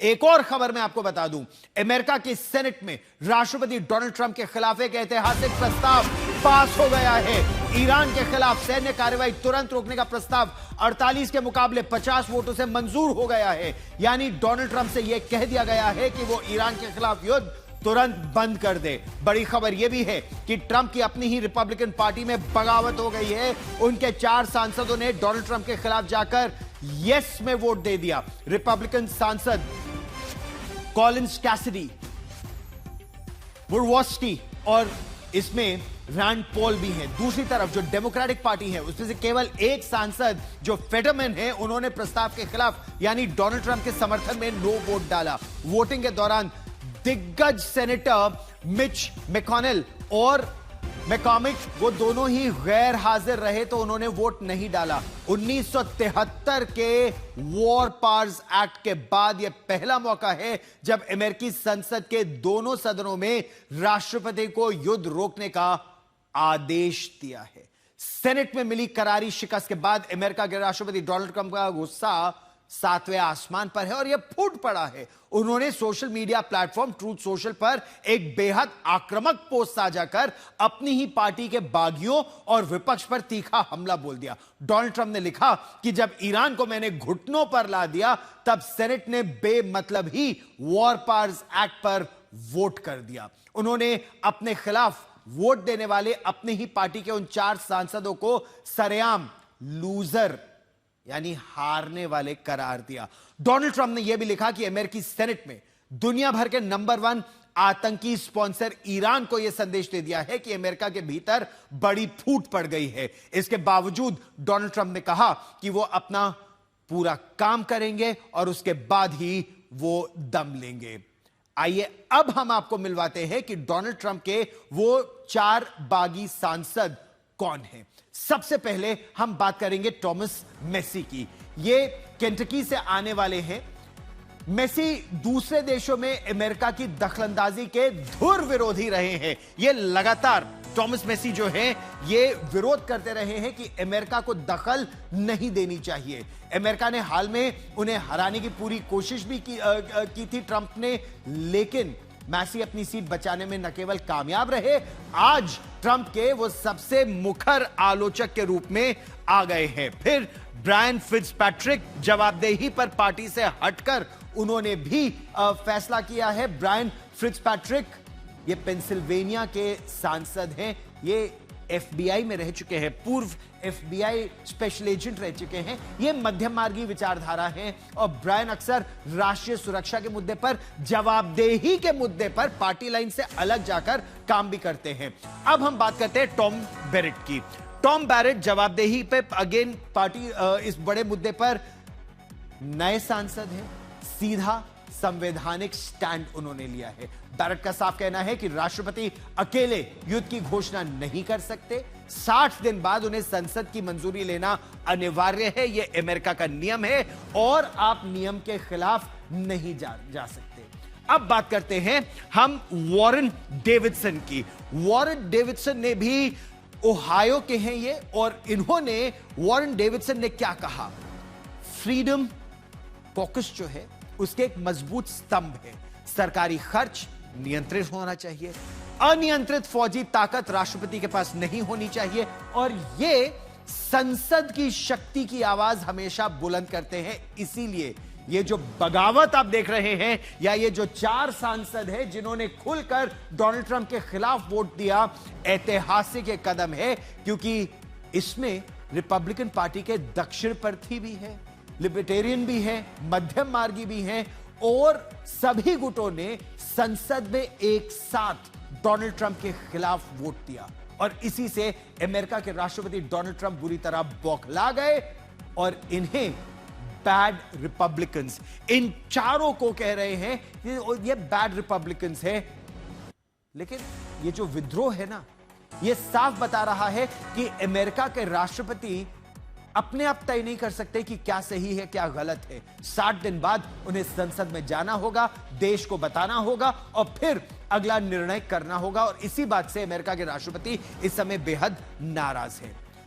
एक और खबर मैं आपको बता दूं, अमेरिका की सेनेट में राष्ट्रपति डोनाल्ड ट्रंप के खिलाफ एक ऐतिहासिक प्रस्ताव पास हो गया है। ईरान के खिलाफ सैन्य कार्रवाई तुरंत रोकने का प्रस्ताव 48 के मुकाबले 50 वोटों से मंजूर हो गया है। यानी डोनाल्ड ट्रंप से यह कह दिया गया है कि वो ईरान के खिलाफ युद्ध तुरंत बंद कर दे। बड़ी खबर यह भी है कि ट्रंप की अपनी ही रिपब्लिकन पार्टी में बगावत हो गई है। उनके 4 सांसदों ने डोनाल्ड ट्रंप के खिलाफ जाकर यस में वोट दे दिया। रिपब्लिकन सांसद कॉलिंस कैसिडी, वुरवॉस्की और इसमें रैंड पॉल भी हैं। दूसरी तरफ जो डेमोक्रेटिक पार्टी है उसमें से केवल एक सांसद जो फेडरमैन है, उन्होंने प्रस्ताव के खिलाफ यानी डोनाल्ड ट्रंप के समर्थन में नो वोट डाला। वोटिंग के दौरान दिग्गज सेनेटर मिच मैकोनेल और मैकॉर्मिक वो दोनों ही गैर हाजिर रहे तो उन्होंने वोट नहीं डाला। 1973 के वॉर पावर्स एक्ट के बाद यह पहला मौका है जब अमेरिकी संसद के दोनों सदनों में राष्ट्रपति को युद्ध रोकने का आदेश दिया है। सेनेट में मिली करारी शिकस्त के बाद अमेरिका के राष्ट्रपति डोनाल्ड ट्रंप का गुस्सा 7वें आसमान पर है और यह फूट पड़ा है। उन्होंने social media platform truth social पर एक बेहद आक्रामक पोस्ट साझा कर अपनी ही पार्टी के बागियों और विपक्ष पर तीखा हमला बोल दिया। डोनाल्ड ट्रंप ने लिखा कि जब ईरान को मैंने घुटनों पर ला दिया तब सेनेट ने बेमतलब ही वॉर पावर्स एक्ट पर वोट कर दिया। उन्होंने अपने खिलाफ वोट देने वाले अपनी ही पार्टी के उन 4 सांसदों को सरेआम लूजर यानी हारने वाले करार दिया। डोनाल्ड ट्रंप ने यह भी लिखा कि अमेरिकी सेनेट में दुनिया भर के नंबर 1 आतंकी स्पॉन्सर ईरान को यह संदेश दे दिया है कि अमेरिका के भीतर बड़ी फूट पड़ गई है। इसके बावजूद डोनाल्ड ट्रंप ने कहा कि वो अपना पूरा काम करेंगे और उसके बाद ही वो दम लेंगे। आइए अब हम आपको मिलवाते हैं कि डोनाल्ड ट्रंप के वो 4 बागी सांसद कौन हैं। सबसे पहले हम बात करेंगे थॉमस मेसी की। ये केंटकी से आने वाले हैं। मेसी दूसरे देशों में अमेरिका की दखलंदाजी के धुर विरोधी रहे हैं। ये लगातार थॉमस मेसी जो है ये विरोध करते रहे हैं कि अमेरिका को दखल नहीं देनी चाहिए। अमेरिका ने हाल में उन्हें हराने की पूरी कोशिश भी की थी ट्रंप ने, लेकिन मैसी अपनी सीट बचाने में न केवल कामयाब रहे, आज ट्रंप के वो सबसे मुखर आलोचक के रूप में आ गए हैं। फिर ब्रायन फिट्जपैट्रिक जवाबदेही पर पार्टी से हटकर उन्होंने भी फैसला किया है। ब्रायन फिट्जपैट्रिक ये पेंसिल्वेनिया के सांसद हैं। ये एफबीआई में रह चुके हैं, पूर्व एफबीआई स्पेशल एजेंट रह चुके हैं। ये मध्यम मार्गी विचारधारा है और ब्रायन अक्सर राष्ट्रीय सुरक्षा के मुद्दे पर, जवाबदेही के मुद्दे पर पार्टी लाइन से अलग जाकर काम भी करते हैं। अब हम बात करते हैं टॉम बेरेट की। टॉम बेरेट जवाबदेही पे अगेन पार्टी इस बड़े मुद्दे पर नए सांसद हैं। सीधा संवैधानिक स्टैंड उन्होंने लिया है। बेरेट का साफ कहना है कि राष्ट्रपति अकेले युद्ध की घोषणा नहीं कर सकते। 60 दिन बाद उन्हें संसद की मंजूरी लेना अनिवार्य है। यह अमेरिका का नियम है और आप नियम के खिलाफ नहीं जा सकते। अब बात करते हैं हम वॉरेन डेविडसन की। वॉरेन डेविडसन ने भी ओहायो के हैं ये, और इन्होंने वॉरेन डेविडसन ने क्या कहा, फ्रीडम कॉकस जो है उसके एक मजबूत स्तंभ है। सरकारी खर्च नियंत्रित होना चाहिए, अनियंत्रित फौजी ताकत राष्ट्रपति के पास नहीं होनी चाहिए, और ये संसद की शक्ति की आवाज हमेशा बुलंद करते हैं। इसीलिए ये जो बगावत आप देख रहे हैं या ये जो 4 सांसद हैं जिन्होंने खुलकर डोनाल्ड ट्रंप के खिलाफ वोट दिया, ऐतिहासिक एक कदम है, क्योंकि इसमें रिपब्लिकन पार्टी के दक्षिणपंथी भी है, लिबर्टेरियन भी है, मध्यम मार्गी भी हैं, और सभी गुटों ने संसद में एक साथ डोनाल्ड ट्रंप के खिलाफ वोट दिया। और इसी से अमेरिका के राष्ट्रपति डोनाल्ड ट्रंप बुरी तरह बौखला गए और इन्हें बैड रिपब्लिकन्स, इन चारों को कह रहे हैं कि ये बैड रिपब्लिकन्स है। लेकिन ये जो विद्रोह है ना, ये साफ बता रहा है कि अमेरिका के राष्ट्रपति अपने आप तय नहीं कर सकते कि क्या सही है क्या गलत है। 60 दिन बाद उन्हें संसद में जाना होगा, देश को बताना होगा और फिर अगला निर्णय करना होगा। और इसी बात से अमेरिका के राष्ट्रपति इस समय बेहद नाराज हैं।